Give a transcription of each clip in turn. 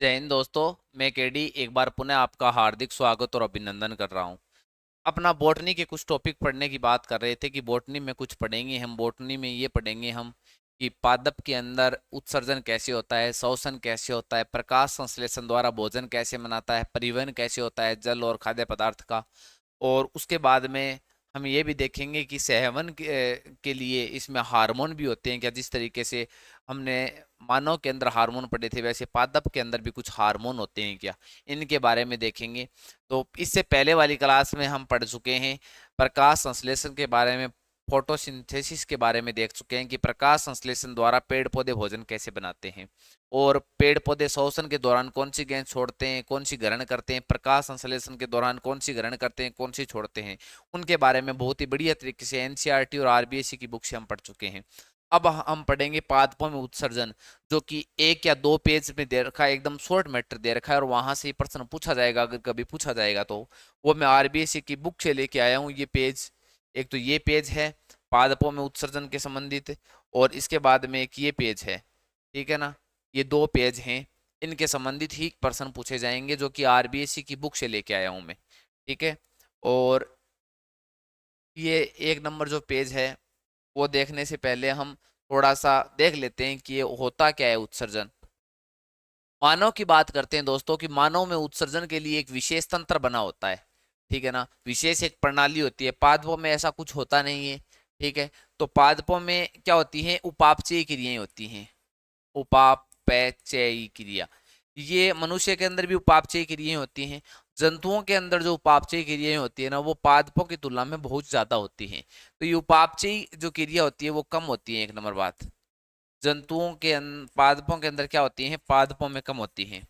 जय हिंद दोस्तों। मैं केडी एक बार पुनः आपका हार्दिक स्वागत और अभिनंदन कर रहा हूं। अपना बॉटनी के कुछ टॉपिक पढ़ने की बात कर रहे थे कि बॉटनी में कुछ पढ़ेंगे हम। बॉटनी में ये पढ़ेंगे हम कि पादप के अंदर उत्सर्जन कैसे होता है, श्वसन कैसे होता है, प्रकाश संश्लेषण द्वारा भोजन कैसे बनाता है, परिवहन कैसे होता है जल और खाद्य पदार्थ का। और उसके बाद में हम ये भी देखेंगे कि सेवन के लिए इसमें हार्मोन भी होते हैं क्या। जिस तरीके से हमने मानव के अंदर हार्मोन पढ़े थे वैसे पादप के अंदर भी कुछ हार्मोन होते हैं क्या, इनके बारे में देखेंगे। तो इससे पहले वाली क्लास में हम पढ़ चुके हैं प्रकाश संश्लेषण के बारे में, फोटोसिंथेसिस के बारे में देख चुके हैं कि प्रकाश संश्लेषण द्वारा पेड़ पौधे भोजन कैसे बनाते हैं और पेड़ पौधे श्वसन के दौरान कौन सी गैस छोड़ते हैं, कौन सी ग्रहण करते हैं, प्रकाश संश्लेषण के दौरान कौन सी ग्रहण करते हैं, कौन सी छोड़ते हैं, उनके बारे में बहुत ही बढ़िया तरीके से एनसीईआरटी और आरबीएससी की बुक से हम पढ़ चुके हैं। अब हम पढ़ेंगे पादपों में उत्सर्जन, जो कि 1 या 2 पेज में दे रखा है, एकदम शॉर्ट मैटर दे रखा है और वहां से प्रश्न पूछा जाएगा अगर कभी पूछा जाएगा तो। वो मैं आरबीएससी की बुक से लेके आया हूँ ये पेज। एक तो ये पेज है पादपों में उत्सर्जन के संबंधित, और इसके बाद में एक ये पेज है, ठीक है ना। ये 2 पेज हैं, इनके संबंधित ही प्रश्न पूछे जाएंगे जो कि आरबीएससी की बुक से लेके आया हूँ मैं, ठीक है। और ये 1 नंबर जो पेज है वो देखने से पहले हम थोड़ा सा देख लेते हैं कि ये होता क्या है उत्सर्जन। मानव की बात करते हैं दोस्तों कि मानव में उत्सर्जन के लिए एक विशेष तंत्र बना होता है, ठीक है ना। विशेष एक प्रणाली होती है, पादपों में ऐसा कुछ होता नहीं है, ठीक है। तो पादपों में क्या होती है, उपापचयी क्रियाएं होती हैं। उपापचयी क्रिया, ये मनुष्य के अंदर भी उपापचयी क्रियाएं होती हैं। जंतुओं के अंदर जो उपापचयी क्रियाएं होती है ना वो पादपों की तुलना में बहुत ज्यादा होती हैं। तो ये उपापचयी जो क्रिया होती है वो कम होती है, 1 नंबर बात। जंतुओं के पादपों के अंदर क्या होती है, पादपों में कम होती है।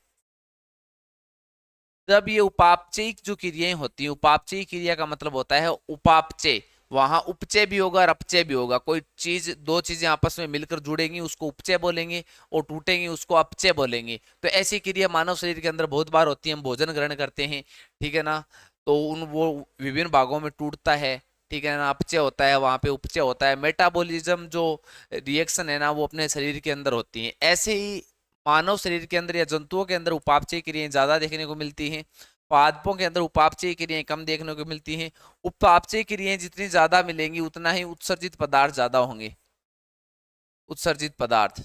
जब ये उपापचयी जो क्रियाएं होती है, उपापचयी क्रिया का मतलब होता है उपापचय, वहां उपचय भी होगा और अपचय भी होगा। कोई चीज, 2 चीजें आपस में मिलकर जुड़ेंगी उसको उपचय बोलेंगे और टूटेंगी उसको अपचय बोलेंगे। तो ऐसी क्रिया मानव शरीर के अंदर बहुत बार होती है। हम भोजन ग्रहण करते हैं, ठीक है ना, तो उन वो विभिन्न भागों में टूटता है, ठीक है ना, अपचय होता है, वहां पे उपचय होता है। मेटाबॉलिज्म जो रिएक्शन है ना वो अपने शरीर के अंदर होती है। ऐसे ही मानव शरीर के अंदर या जंतुओं के अंदर उपापचय क्रियाएं ज्यादा देखने को मिलती हैं, पादपों के अंदर उपापचय क्रियाएं कम देखने को मिलती हैं। उपापचय क्रियाएं जितनी ज्यादा मिलेंगी उतना ही उत्सर्जित पदार्थ ज्यादा होंगे। उत्सर्जित पदार्थ,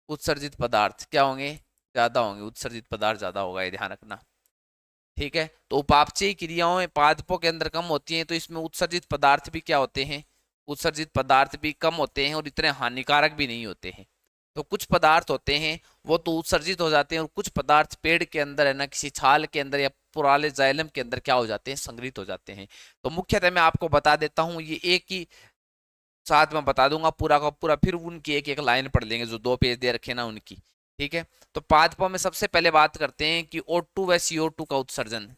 उत्सर्जित पदार्थ क्या होंगे, ज्यादा होंगे। उत्सर्जित पदार्थ ज्यादा होगा, ये ध्यान रखना, ठीक है। तो उपापचय क्रियाओं पादपों के अंदर कम होती हैं तो इसमें उत्सर्जित पदार्थ भी क्या होते हैं, उत्सर्जित पदार्थ भी कम होते हैं और इतने हानिकारक भी नहीं होते हैं। तो कुछ पदार्थ होते हैं वो तो उत्सर्जित हो जाते हैं और कुछ पदार्थ पेड़ के अंदर है ना, किसी छाल के अंदर या पुराले जाइलम के अंदर क्या हो जाते हैं, संग्रहित हो जाते हैं। तो मुख्यतः मैं आपको बता देता हूँ, ये एक ही साथ में बता दूंगा पूरा का पूरा, फिर उनकी एक एक लाइन पढ़ लेंगे जो 2 पेज दे रखे ना उनकी, ठीक है। तो पादपों में सबसे पहले बात करते हैं कि O2 व CO2 का उत्सर्जन।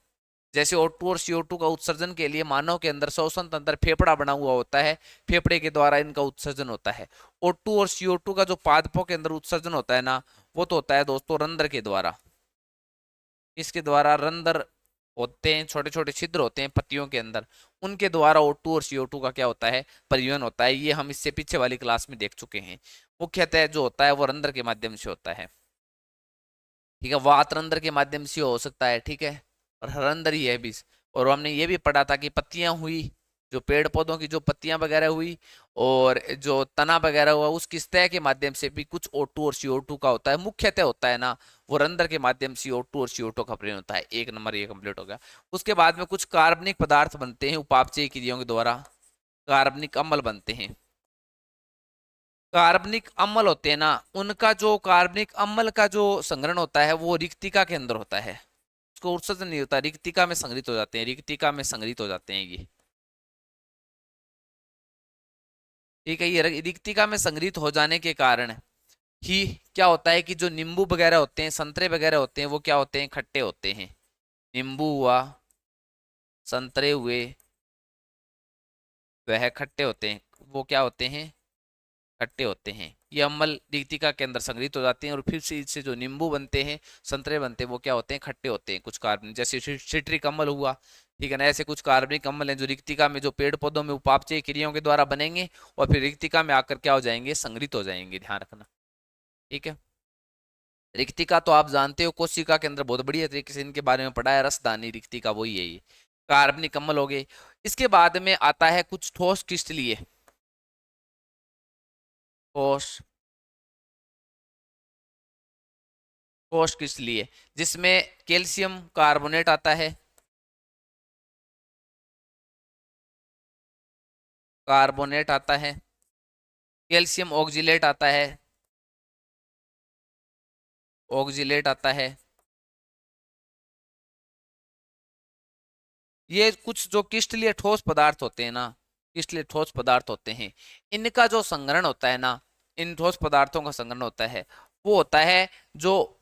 जैसे O2 और CO2 का उत्सर्जन के लिए मानव के अंदर श्वसन तंत्र फेफड़ा बना हुआ होता है, फेफड़े के द्वारा इनका उत्सर्जन होता है। O2 और CO2 का जो पादपों के अंदर उत्सर्जन होता है ना वो तो होता है दोस्तों रंध्र के द्वारा। इसके द्वारा रंध्र होते हैं, छोटे छोटे छिद्र होते हैं पत्तियों के अंदर, उनके द्वारा O2 और CO2 का क्या होता है, परिवहन होता है। ये हम इससे पीछे वाली क्लास में देख चुके हैं। मुख्यतः जो होता है वो रंध्र के माध्यम से होता है, ठीक है। वात रंध्र के माध्यम से हो सकता है, ठीक है, और रंध्र ही है भी। और हमने ये भी पढ़ा था कि पत्तियां हुई, जो पेड़ पौधों की जो पत्तियां वगैरह हुई और जो तना वगैरह हुआ उसकी सतह के माध्यम से भी कुछ O2 और CO2 का होता है। मुख्यतः होता है ना वो रंध्र के माध्यम से O2 और CO2 का परिवहन होता है। 1 नंबर ये कंप्लीट हो गया। उसके बाद में कुछ कार्बनिक पदार्थ बनते हैं उपापचयी क्रियाओं के द्वारा, कार्बनिक अम्ल बनते हैं। कार्बनिक अम्ल होते हैं ना, उनका जो कार्बनिक अम्ल का जो संग्रहण होता है वो रिक्तिका के अंदर होता है। उसको उत्सर्जन नहीं होता, रिक्तिका में संग्रहित हो जाते हैं, रिक्तिका में संग्रहित हो जाते हैं ये, ठीक है। ये रिक्तिका में संग्रहित हो जाने के कारण ही क्या होता है कि जो नींबू वगैरह होते हैं, संतरे वगैरह होते हैं, वो क्या होते हैं, खट्टे होते हैं। नींबू हुआ, संतरे हुए, वह खट्टे होते हैं। वो क्या होते हैं, खट्टे होते हैं। ये अम्ल रिक्तिका के अंदर संग्रहित हो जाते हैं और फिर से इससे जो नींबू बनते हैं, संतरे बनते हैं, वो क्या होते हैं, खट्टे होते हैं। कुछ कार्बन जैसे सिट्रिक अम्ल हुआ, ठीक है ना, ऐसे कुछ कार्बनिक अम्ल हैं जो रिक्तिका में, जो पेड़ पौधों में उपापचय क्रियाओं के द्वारा बनेंगे और फिर रिक्तिका में आकर क्या हो जाएंगे, संग्रहित हो जाएंगे, ध्यान रखना, ठीक है। रिक्तिका तो आप जानते हो, कोशिका के अंदर बहुत बढ़िया तरीके से इनके बारे में पढ़ा है, रसदानी रिक्तिका वही है ये। कार्बनिक कमल हो गए। इसके बाद में आता है कुछ ठोस क्रिस्टलीय, ठोस ठोस क्रिस्टलीय, जिसमें कैल्शियम कार्बोनेट आता है, कार्बोनेट आता है, कैल्शियम ऑक्जिलेट आता है, ऑक्जिलेट आता है। ये कुछ जो क्रिस्टलीय ठोस पदार्थ होते हैं ना, क्रिस्टलीय ठोस पदार्थ होते हैं, इनका जो संग्रहण होता है ना, इन ठोस पदार्थों का संग्रहण होता है, वो होता है जो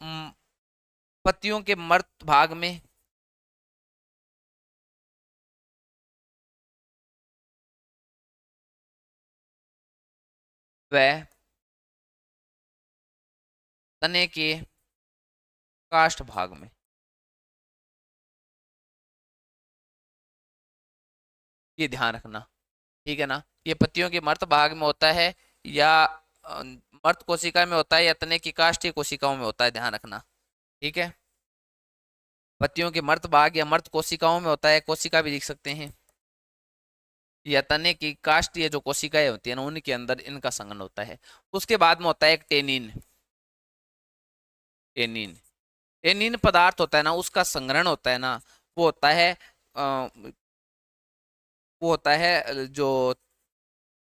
पत्तियों के मर्द भाग में, व तने के काष्ठ भाग में। ये ध्यान रखना, ठीक है ना। ये पत्तियों के मर्द भाग में होता है, या मर्द कोशिका में होता है, या तने की काष्ठीय कोशिकाओं में होता है, ध्यान रखना, ठीक है। पत्तियों के मर्द भाग या मर्द कोशिकाओं में होता है, कोशिका भी लिख सकते हैं, या तने की काष्ठीय जो कोशिकाएं होती है ना, उनके अंदर इनका संघनन होता है। उसके बाद में होता है एक टेनिन, टेनिन, टेनिन पदार्थ होता है ना, उसका संग्रहण होता है ना, वो होता है वो होता है जो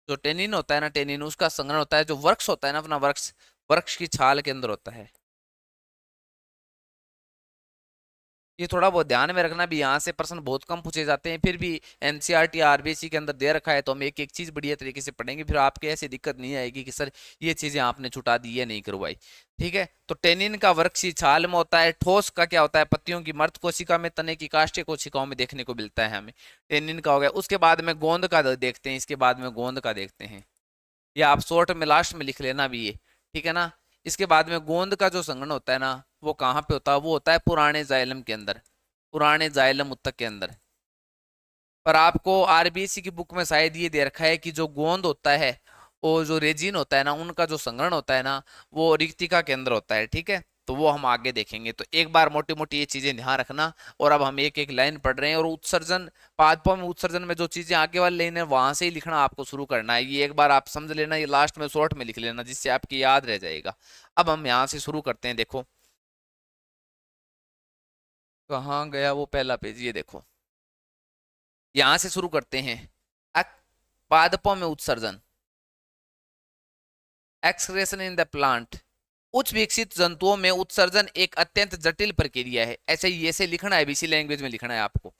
जो टेनिन होता है ना, टेनिन उसका संग्रहण होता है जो वर्क्स होता है ना, अपना वर्क्स, वृक्ष की छाल के अंदर होता है। ये थोड़ा बहुत ध्यान में रखना भी, यहाँ से प्रश्न बहुत कम पूछे जाते हैं, फिर भी एनसीईआरटी आरबीसी के अंदर दे रखा है, तो हम एक एक चीज बढ़िया तरीके से पढ़ेंगे, फिर आपके ऐसी दिक्कत नहीं आएगी कि सर ये चीजें आपने छुटा दी या नहीं करवाई, ठीक है। तो टेनिन का वृक्षीय छाल में होता है, ठोस का क्या होता है, पत्तियों की मर्द कोशिका में, तने की काष्ठीय कोशिकाओं में देखने को मिलता है हमें, टेनिन का हो गया। उसके बाद में गोंद का देखते हैं, इसके बाद में गोंद का देखते हैं, या आप शॉर्ट में लास्ट में लिख लेना भी ये, ठीक है ना। इसके बाद में गोंद का जो संघनन होता है ना, वो कहाँ पे होता है, वो होता है पुराने जाइलम के अंदर, पुराने जाइलम उत्तक के अंदर। पर आपको आरबीएससी की बुक में शायद ये दे रखा है कि जो गोंद होता है, वो जो रेजिन होता है ना, उनका जो संग्रहण होता है ना, वो रिक्तिका के अंदर होता है, ठीक है। तो वो हम आगे देखेंगे, तो एक बार मोटी मोटी ये चीजें ध्यान रखना। और अब हम एक एक लाइन पढ़ रहे हैं, और उत्सर्जन, पादपों में उत्सर्जन में जो चीजें आगे वाली लाइन है वहां से ही लिखना आपको शुरू करना है। ये एक बार आप समझ लेना, ये लास्ट में शॉर्ट में लिख लेना, जिससे आपकी याद रह जाएगा। अब हम यहाँ से शुरू करते हैं, देखो कहाँ गया वो पहला पेज, ये देखो यहां से शुरू करते हैं। पादपों में उत्सर्जन, एक्सक्रेशन इन द प्लांट, उच्च विकसित जंतुओं में उत्सर्जन एक अत्यंत जटिल प्रक्रिया है। ऐसे ही ऐसे लिखना है, बीसी लैंग्वेज में लिखना है आपको।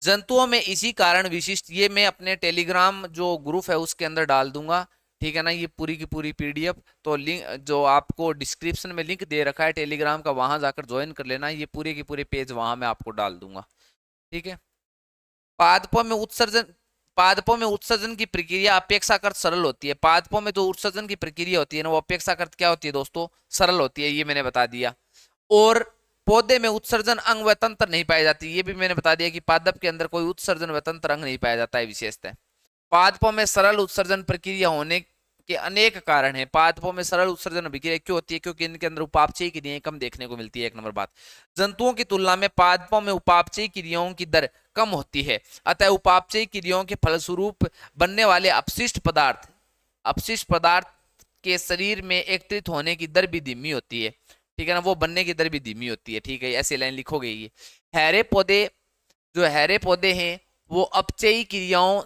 जंतुओं में इसी कारण विशिष्ट, ये मैं अपने टेलीग्राम जो ग्रुप है उसके अंदर डाल दूंगा, ठीक है ना, ये पूरी की पूरी पीडीएफ। तो लिंक जो आपको डिस्क्रिप्शन में लिंक दे रखा है टेलीग्राम का, वहां जाकर ज्वाइन कर लेना, ये पूरे के पूरे पेज वहां मैं आपको डाल दूंगा, ठीक है। पादपों में उत्सर्जन, पादपों में उत्सर्जन की प्रक्रिया अपेक्षाकृत सरल होती है। पादपों में जो उत्सर्जन की प्रक्रिया होती है ना, वो अपेक्षाकृत क्या होती है दोस्तों, सरल होती है, ये मैंने बता दिया। और पौधे में उत्सर्जन अंग व तंत्र नहीं पाई जाती, ये भी मैंने बता दिया कि पादप के अंदर कोई उत्सर्जन व तंत्र अंग नहीं पाया जाता है विशेषतः। पादपों में सरल उत्सर्जन प्रक्रिया होने के अनेक कारण हैं। पादपों में सरल उत्सर्जन प्रक्रिया क्यों होती है, क्योंकि इनके अंदर उपापचयी क्रियाएं कम देखने को मिलती है, एक नंबर बात। जंतुओं की तुलना में पादपों में उपापचयी क्रियाओं की दर कम होती है, अतः उपापचयी क्रियाओं के फलस्वरूप बनने वाले अपशिष्ट पदार्थ, अपशिष्ट पदार्थ के शरीर में एकत्रित होने की दर भी धीमी होती है, ठीक है ना, वो बनने की दर भी धीमी होती है, ठीक है। ऐसे लाइन लिखोगे ये। हरे पौधे, जो हरे पौधे हैं, वो अपचयी क्रियाओं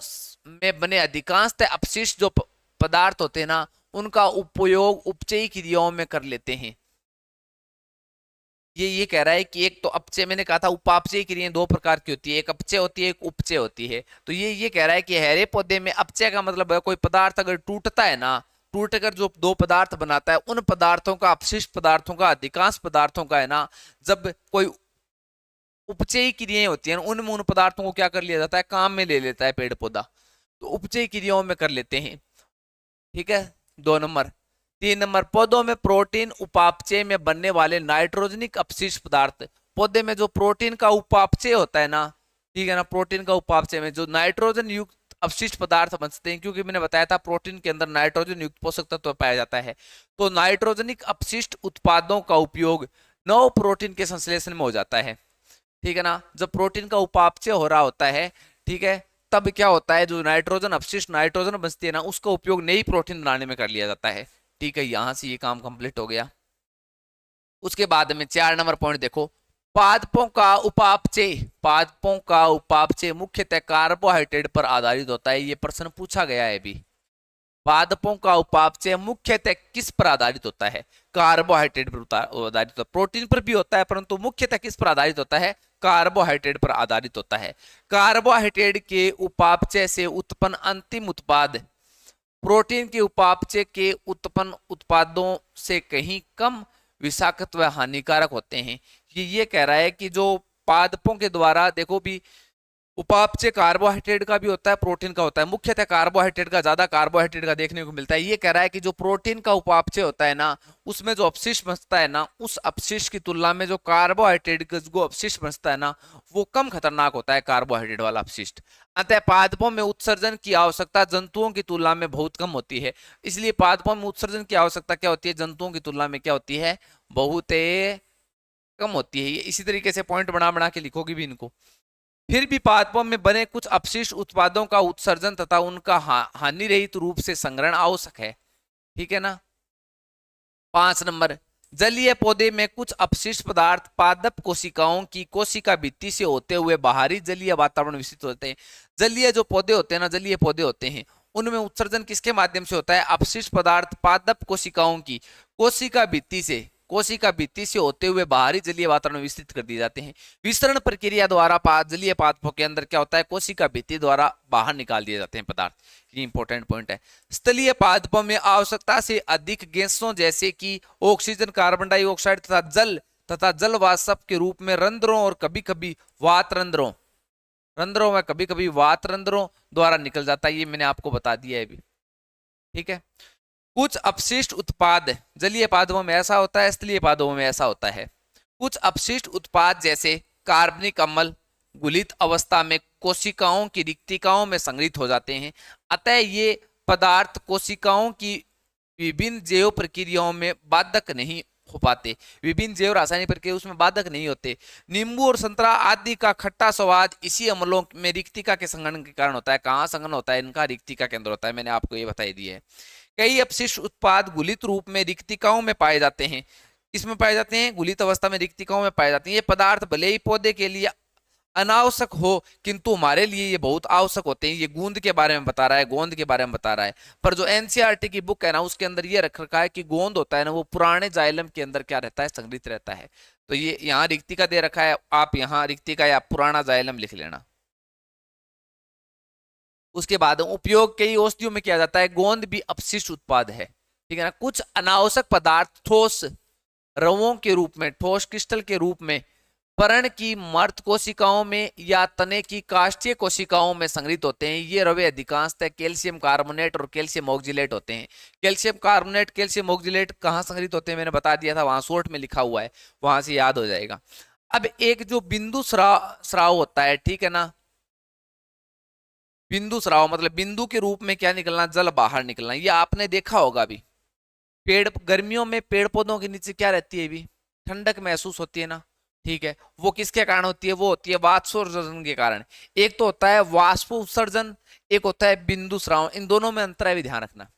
में बने अधिकांशतः अपशिष्ट जो पदार्थ होते हैं ना, उनका उपयोग उपचयी क्रियाओं में कर लेते हैं। ये कह रहा है कि एक तो अपचय, मैंने कहा था उपापचय क्रियाएं दो प्रकार की होती है, एक अपचय होती है, एक उपचय होती है। तो ये कह रहा है कि हरे पौधे में अपचय का मतलब है कोई पदार्थ अगर टूटता है ना, टूटकर जो दो पदार्थ बनाता है, उन पदार्थों का, अपशिष्ट पदार्थों का, अधिकांश पदार्थों का है ना, जब कोई उपचयी क्रियाएं होती है उनमें उन पदार्थों को क्या कर लिया जाता है, काम में ले लेता है पेड़ पौधा, तो उपचयी क्रियाओं में कर लेते हैं, ठीक है। 2 नंबर। 3 नंबर, पौधों में प्रोटीन उपापचय में बनने वाले नाइट्रोजनिक अपशिष्ट पदार्थ, पौधे में जो प्रोटीन का उपापचय होता है ना, ठीक है ना, प्रोटीन का उपापचय में जो नाइट्रोजन युक्त अपशिष्ट पदार्थ बचते हैं, क्योंकि मैंने बताया था प्रोटीन के अंदर नाइट्रोजन युक्त पोषक तत्व पाया जाता है। तो नाइट्रोजनिक अपशिष्ट उत्पादों का उपयोग नव प्रोटीन के संश्लेषण में हो जाता है, ठीक है ना। जब प्रोटीन का उपापचय हो रहा होता है, ठीक है, तब क्या होता है, जो नाइट्रोजन अपशिष्ट नाइट्रोजन बचती है ना, उसका उपयोग नई प्रोटीन बनाने में कर लिया जाता है, ठीक है। यहां से ये काम कंप्लीट हो गया। उसके बाद में 4 नंबर पॉइंट देखो, पादपों का उपापचय। पादपों का उपापचय मुख्यतः कार्बोहाइड्रेट पर आधारित होता है। ये प्रश्न पूछा गया है अभी। पादपों का उपापचय मुख्यतः किस पर आधारित होता है? कार्बोहाइड्रेट पर आधारित होता है। प्रोटीन पर भी होता है, परंतु मुख्यतः किस पर आधारित होता है? कार्बोहाइड्रेट पर आधारित होता है। कार्बोहाइड्रेट के उपापचय से उत्पन्न अंतिम उत्पाद प्रोटीन के उपापचय के उत्पन्न उत्पादों से कहीं कम विषाक्त व हानिकारक होते हैं। ये कह रहा है कि जो पादपों के द्वारा, देखो भी, उपापचय कार्बोहाइड्रेट का भी होता है, प्रोटीन का होता है। मुख्यतः कार्बोहाइड्रेट का, ज्यादा कार्बोहाइड्रेट का देखने को मिलता है। ये कह रहा है कि जो प्रोटीन का उपापचय होता है ना, उसमें जो अपशिष्ट बचता है ना, उस अपशिष्ट की तुलना में जो कार्बोहाइड्रेट का जो अपशिष्ट बचता है ना, वो कम खतरनाक होता है, कार्बोहाइड्रेट वाला अपशिष्ट। अतः पादपों में उत्सर्जन की आवश्यकता जंतुओं की तुलना में बहुत कम होती है। इसलिए पादपों में उत्सर्जन की आवश्यकता क्या होती है? जंतुओं की तुलना में क्या होती है? बहुत कम होती है। इसी तरीके से पॉइंट बना बना के लिखोगे भी इनको। फिर भी पादपों में बने कुछ अपशिष्ट उत्पादों का उत्सर्जन तथा उनका हानि रहित रूप से संग्रहण आवश्यक है, ठीक है ना। 5 नंबर, जलीय पौधे में कुछ अपशिष्ट पदार्थ पादप कोशिकाओं की कोशिका भित्ति से होते हुए बाहरी जलीय वातावरण में विस्तृत होते हैं। जलीय जो पौधे होते हैं ना, जलीय पौधे होते हैं, उनमें उत्सर्जन किसके माध्यम से होता है? अपशिष्ट पदार्थ पादप कोशिकाओं की कोशिका भित्ति से होते हुए बाहरी जलीय वातावरण में विस्तृत कर दिए जाते हैं। विस्तरण प्रक्रिया द्वारा जलीय पादपों के अंदर क्या होता है? कोशिका भित्ति द्वारा बाहर निकाल दिए जाते हैं पदार्थ। ये इंपॉर्टेंट पॉइंट है। स्थलीय पादपों में आवश्यकता से अधिक गैसों जैसे कि ऑक्सीजन, कार्बन डाइऑक्साइड तथा जल वाष्प के रूप में रंध्रों और कभी कभी रंध्रों में कभी कभी वात रंध्रों द्वारा निकल जाता है। ये मैंने आपको बता दिया है अभी, ठीक है। कुछ अपशिष्ट उत्पाद जलीय पादपों में ऐसा होता है, स्थलीय पादपों में ऐसा होता है। कुछ अपशिष्ट उत्पाद जैसे कार्बनिक अम्ल गुलित अवस्था में कोशिकाओं की रिक्तिकाओं में संग्रहित हो जाते हैं। अतः ये पदार्थ कोशिकाओं की विभिन्न जैव प्रक्रियाओं में बाधक नहीं हो पाते। विभिन्न जैव रासायनिक प्रक्रिया उसमें बाधक नहीं होते। नींबू और संतरा आदि का खट्टा स्वाद इसी अम्लों में रिक्तिका के संघनन के कारण होता है। कहाँ संघनन होता है इनका? रिक्तिका के अंदर होता है। मैंने आपको ये बताई दी है। कई अपशिष्ट उत्पाद गुलित रूप में रिक्तिकाओं में पाए जाते हैं। इसमें पाए जाते हैं, गुलित अवस्था में रिक्तिकाओं में पाए जाते हैं। ये पदार्थ भले ही पौधे के लिए अनावश्यक हो, किंतु हमारे लिए ये बहुत आवश्यक होते हैं। ये गोंद के बारे में बता रहा है, गोंद के बारे में बता रहा है। पर जो एनसीईआरटी की बुक है ना, उसके अंदर ये रख रखा है कि गोंद होता है ना, वो पुराने जाइलम के अंदर क्या रहता है? संग्रहित रहता है। तो ये यहाँ रिक्तिका दे रखा है, आप यहाँ रिक्तिका या पुराना जाइलम लिख लेना। उसके बाद उपयोग कई औषधियों में किया जाता है। गोंद भी अपशिष्ट उत्पाद है, ठीक है ना। कुछ अनावश्यक पदार्थ ठोस रवों के रूप में, ठोस क्रिस्टल के रूप में पर्ण की मर्द कोशिकाओं में या तने की काष्ठीय कोशिकाओं में संग्रहित होते हैं। ये रवे अधिकांशतः कैल्शियम कार्बोनेट और कैल्शियम ऑक्जिलेट होते हैं। कैल्शियम कार्बोनेट, कैल्शियम ऑक्जिलेट कहाँ संग्रहित होते हैं? मैंने बता दिया था, वहां शॉर्ट में लिखा हुआ है, वहां से याद हो जाएगा। अब एक जो बिंदु स्राव होता है, ठीक है ना। बिंदु स्राव मतलब बिंदु के रूप में क्या निकलना? जल बाहर निकलना। ये आपने देखा होगा अभी पेड़, गर्मियों में पेड़ पौधों के नीचे क्या रहती है? अभी ठंडक महसूस होती है ना, ठीक है। वो किसके कारण होती है? वो होती है वाष्पोत्सर्जन के कारण। एक तो होता है वाष्प उत्सर्जन, एक होता है बिंदु स्राव। इन दोनों में अंतर है, भी ध्यान रखना।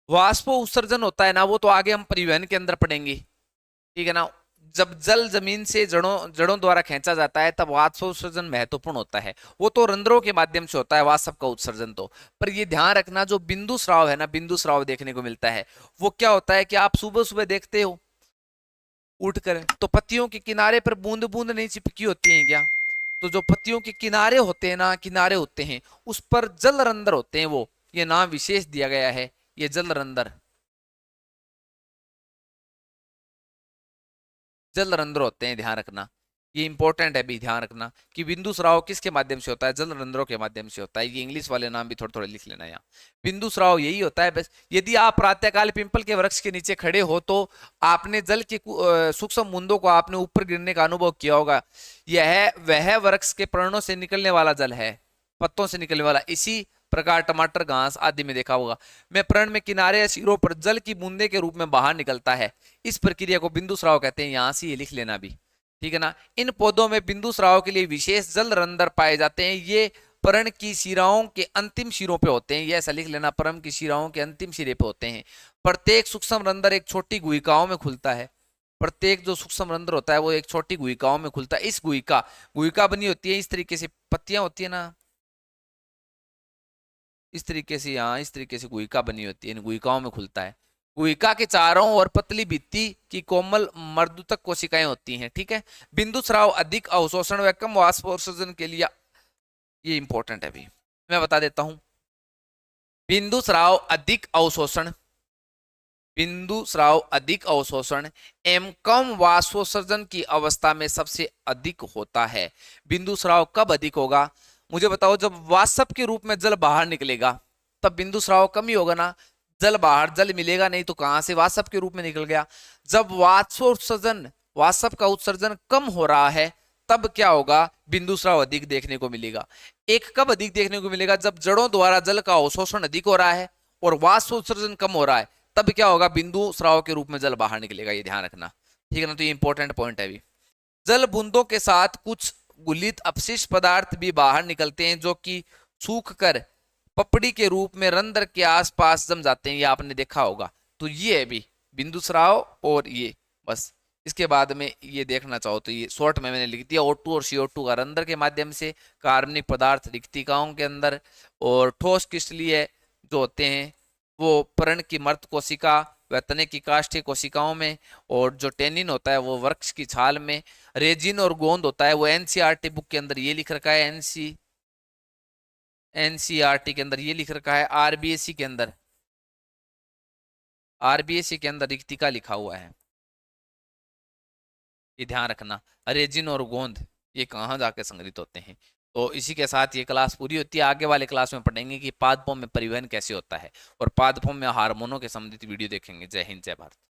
वाष्प उत्सर्जन होता है ना, वो तो आगे हम परिवहन के अंदर पढ़ेंगे, ठीक है ना। जब जल जमीन से जड़ों द्वारा खींचा जाता है, तब वाष्प उत्सर्जन महत्वपूर्ण होता है। वो तो रंध्रों के माध्यम से होता है वाष्प का उत्सर्जन तो। पर ये ध्यान रखना, जो बिंदु स्राव है ना, बिंदु स्राव देखने को मिलता है, वो क्या होता है कि आप सुबह सुबह देखते हो उठकर, तो पत्तियों के किनारे पर बूंद बूंद नहीं चिपकी होती है क्या? तो जो पत्तियों के किनारे होते हैं ना, किनारे होते हैं, उस पर जल रंध्र होते हैं। वो ये नाम विशेष दिया गया है, ये जल रंध्र, जल रंध्र होते हैं, ध्यान रखना। ये इंपॉर्टेंट है भी, ध्यान रखना कि बिंदु स्राव किसके माध्यम से होता है? जल रंध्रों के माध्यम से होता है। ये इंग्लिश वाले नाम भी थोड़े थोड़े लिख लेना यहाँ। बिंदु स्राव यही होता है बस। यदि आप प्रातःकाल पिंपल के वृक्ष के नीचे खड़े हो, तो आपने जल के सूक्ष्म बूंदों को आपने ऊपर गिरने का अनुभव किया होगा। यह वह वृक्ष के पर्णों से निकलने वाला जल है, पत्तों से निकलने वाला। इसी प्रकार टमाटर, घास आदि में देखा होगा। में पर्ण में किनारे या सिरों पर जल की बूंदे के रूप में बाहर निकलता है। इस प्रक्रिया को बिंदु स्राव कहते हैं। यहां से ये लिख लेना भी, ठीक है ना। इन पौधों में बिंदु स्राव के लिए विशेष जल रंध्र पाए जाते हैं। ये पर्ण की शिराओं के अंतिम सिरों पे होते हैं। ये ऐसा लिख लेना, पर्ण की शिराओं के अंतिम सिरे पे होते हैं। प्रत्येक सूक्ष्म रंध्र एक छोटी गुहिकाओं में खुलता है। प्रत्येक जो सूक्ष्म रंध्र होता है वो एक छोटी गुहिकाओं में खुलता है। इस गुहिका बनी होती है इस तरीके से, पत्तियां होती है ना इस तरीके से, यहाँ इस तरीके से गुहिका बनी होती है, इन गुहिकाओं में खुलता है। गुहिका के चारों ओर पतली भित्ति की कोमल मर्दुतक कोशिकाएं होती हैं, ठीक है। बिंदु स्राव अधिक अवशोषण व कम वाष्पोत्सर्जन के लिए, ये इंपॉर्टेंट है, अभी मैं बता देता हूं। बिंदु स्राव अधिक अवशोषण, बिंदु स्राव अधिक अवशोषण एवं कम वाष्पोत्सर्जन की अवस्था में सबसे अधिक होता है। बिंदु स्राव कब अधिक होगा मुझे बताओ? जब वाष्प के रूप में जल बाहर निकलेगा तब बिंदु स्राव कम ही होगा ना। जल बाहर, जल मिलेगा नहीं तो कहां से, वाष्प के रूप में निकल गया। जब वाष्पोत्सर्जन, वाष्प का उत्सर्जन कम हो रहा है तब क्या होगा? बिंदु स्राव अधिक देखने को मिलेगा। एक कब अधिक देखने को मिलेगा? जब जड़ों द्वारा जल का अवशोषण अधिक हो रहा है और वाष्प उत्सर्जन कम हो रहा है, तब क्या होगा? बिंदु स्राव के रूप में जल बाहर निकलेगा। ये ध्यान रखना, ठीक है ना। तो ये इंपॉर्टेंट पॉइंट है। अभी जल बूंदों के साथ कुछ गुलित अपशिष्ट पदार्थ भी बाहर निकलते हैं जो कि सूख कर पपड़ी के रूप में रंध्र के आसपास जम जाते हैं। ये आपने देखा होगा। तो ये है भी बिंदु स्राव, और ये बस। इसके बाद में ये देखना चाहो तो ये शॉर्ट में मैंने लिख दिया, O2 और CO2 का रंध्र के माध्यम से कार्बनिक पदार्थ रिक्तिकाओं के अंदर, और ठोस क्रिस्टलीय जो होते हैं वो पर्ण की मर्द कोशिका व तने की काष्ठीय कोशिकाओं में, और जो टेनिन होता है वो वृक्ष की छाल में, रेजिन और गोंद होता है वो एनसीईआरटी बुक के अंदर ये लिख रखा है, एनसीईआरटी के अंदर ये लिख रखा है। आरबीएससी के अंदर, आरबीएससी के अंदर रिक्तिका लिखा हुआ है। ये ध्यान रखना, रेजिन और गोंद ये कहाँ जाके संग्रहित होते हैं। तो इसी के साथ ये क्लास पूरी होती है। आगे वाले क्लास में पढ़ेंगे कि पादपों में परिवहन कैसे होता है, और पादपों में हार्मोनों के संबंधित वीडियो देखेंगे। जय हिंद, जय भारत।